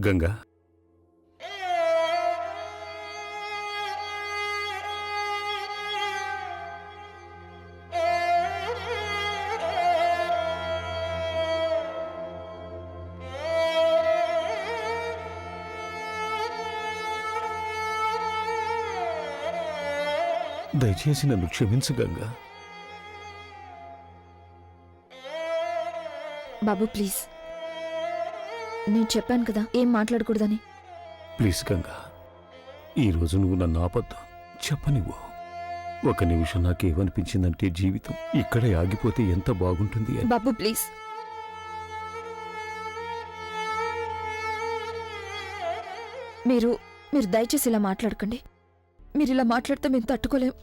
గంగా, దయచేసి నన్ను క్షమించు గంగా. బాబు ప్లీజ్, నేను చెప్పాను కదా ఏం మాట్లాడకూడదని. ప్లీజ్ గంగా, ఈరోజు నువ్వు నన్ను ఆపద్దు, చెప్పనివ్వు. ఒక నిమిషం నాకేమనిపించిందంటే జీవితం ఇక్కడే ఆగిపోతే ఎంత బాగుంటుంది అని. బాబు ప్లీజ్. మీరు మీరు దయచేసి ఇలా మాట్లాడకండి. మీరు ఇలా మాట్లాడితే మేము తట్టుకోలేం.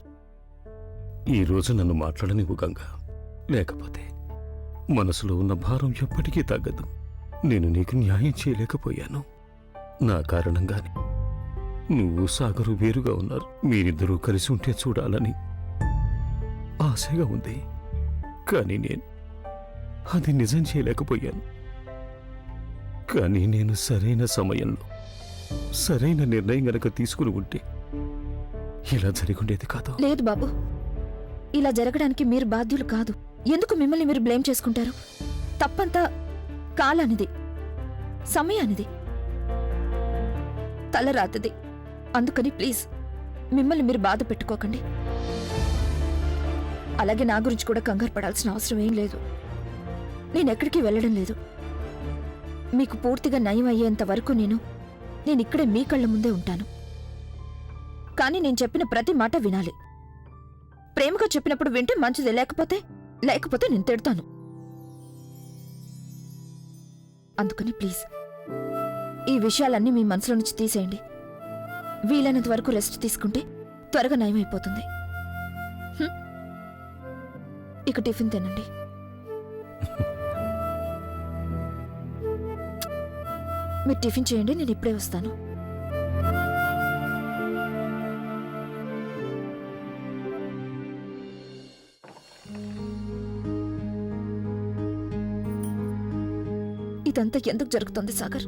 ఈరోజు నన్ను మాట్లాడనివ్వు గంగా, లేకపోతే మనసులో ఉన్న భారం ఎప్పటికీ తగ్గదు. నేను నీకు న్యాయం చేయలేకపోయాను. నా కారణంగానే నువ్వు సాగరు వేరుగా ఉన్నారు. మీరిద్దరూ కలిసి ఉంటే చూడాలని ఆశగా ఉంది, కానీ నేను అది నిజం చేయలేకపోయాను. కానీ నేను సరైన సమయంలో సరైన నిర్ణయం గనక తీసుకుని ఉంటే ఇలా జరిగుండేది కాదు. లేదు బాబు, ఇలా జరగడానికి మీరు బాధ్యులు కాదు. ఎందుకు మిమ్మల్ని మీరు బ్లేమ్ చేసుకుంటారు? తప్పంతా కాలానిది, సమయానిది, తలరాతది. అందుకని ప్లీజ్ మిమ్మల్ని మీరు బాధ పెట్టుకోకండి. అలాగే నా గురించి కూడా కంగారు పడాల్సిన అవసరం ఏం లేదు. నేనెక్కడికి వెళ్ళడం లేదు. మీకు పూర్తిగా నయం అయ్యేంత వరకు నేను ఇక్కడే మీ కళ్ళ ముందే ఉంటాను. కానీ నేను చెప్పిన ప్రతి మాట వినాలి. ప్రేమగా చెప్పినప్పుడు వింటే మంచిది, లేకపోతే నేను తిడతాను. అందుకని ప్లీజ్ ఈ విషయాలన్నీ మీ మనసులో నుంచి తీసేయండి. వీలైనంత వరకు రెస్ట్ తీసుకుంటే త్వరగా నయమైపోతుంది. ఇక టిఫిన్ తినండి. మీరు టిఫిన్ చేయండి, నేను ఇప్పుడే వస్తాను. ఇదంతా ఎందుకు జరుగుతుంది సాగర్?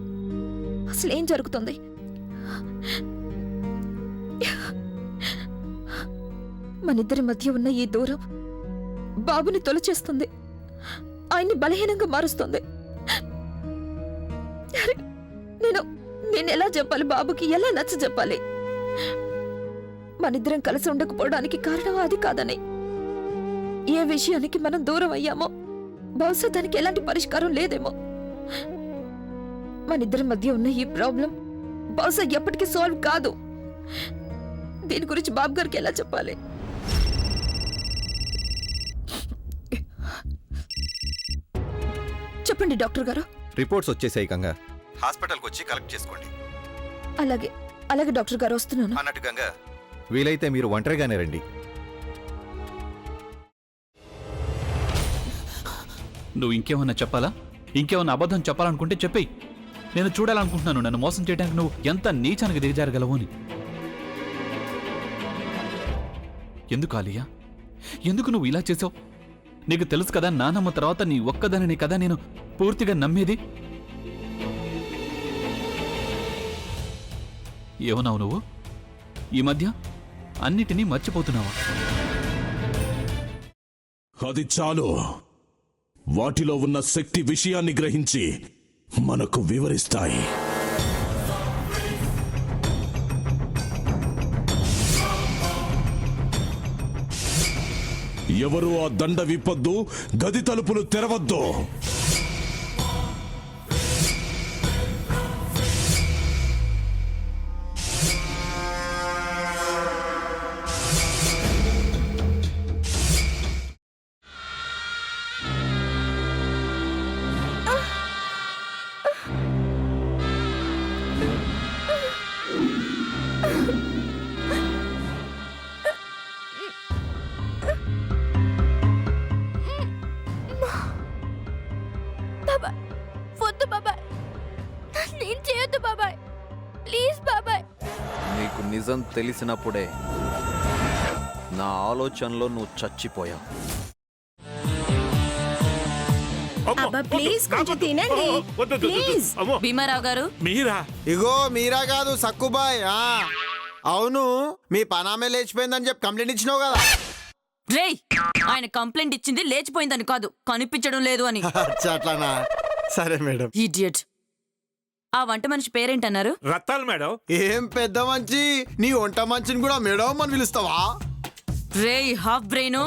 అసలు ఏం జరుగుతుంది? మనిద్దరి మధ్య ఉన్న ఈ దూరం బాబుని తొలచేస్తుంది, ఆయన్ని బలహీనంగా మారుస్తుంది. నేను ఎలా చెప్పాలి బాబుకి? ఎలా నచ్చ చెప్పాలి? మనిద్దరం కలిసి ఉండకపోవడానికి కారణం అది కాదని. ఏ విషయానికి మనం దూరం అయ్యామో బహుశా దానికి ఎలాంటి పరిష్కారం లేదేమో. మనిద్దరి మధ్య ఉన్న ఈ ప్రాబ్లం బహుశా ఎప్పటికీ సాల్వ్ కాదు. దీని గురించి బాబు గారికి ఎలా చెప్పాలి? చెప్పండి డాక్టర్ గారు. రిపోర్ట్స్ వచ్చేసాయి గంగా, హాస్పిటల్కి వచ్చి కలెక్ట్ చేసుకోండి. అలాగే డాక్టర్ గారు, వస్తున్నాను. అన్నట్టు గంగా, వీలైతే మీరు ఒంటరిగానే రండి. నువ్వు ఇంకేమన్నా చెప్పాలా? ఇంకేమన్నా అబద్ధం చెప్పాలనుకుంటే చెప్పేయి. నేను చూడాలనుకుంటున్నాను నన్ను మోసం చేయడానికి నువ్వు ఎంత నీచానికి దిగజారగలవు అని. ఎందుకు ఆలియా, ఎందుకు నువ్వు ఇలా చేసావు? నీకు తెలుసు కదా నానమ్మ తర్వాత నీ ఒక్కదానిని కదా నేను పూర్తిగా నమ్మేది. ఏమన్నావు నువ్వు? ఈ మధ్య అన్నిటినీ మర్చిపోతున్నావా? అది చాలు. వాటిలో ఉన్న శక్తి విషయాన్ని గ్రహించి మనకు వివరిస్తాయి. ఎవరు ఆ దండ విప్పొద్దు, గది తలుపులు తెరవద్దు. నీకు నిజం తెలిసినప్పుడే నా ఆలోచనలో నువ్వు చచ్చిపోయావు. అబ్బా ప్లీజ్ కొంచెం తినండి ప్లీజ్. భీమారావు గారు మీరా? ఇగో మీరా కాదు సక్కుబాయ్. అవును, మీ పనామే లేచిపోయిందని చెప్పి కంప్లైంట్ ఇచ్చినావు కదా. రేయ్, ఆయన కంప్లైంట్ ఇచ్చింది లేచిపోయిందని కాదు, కనిపించడం లేదు అని. అచ్చా, అట్లానా? సరే మేడం. ఇడియట్. ఆ వంట మనిషి పేరేంటన్నారు? రత్తాలు మేడం. ఏం పెద్ద మంచి, నీ వంట మంచిని కూడా మేడం అని పిలుస్తావా? రేయ్ హాఫ్ బ్రెయిన్,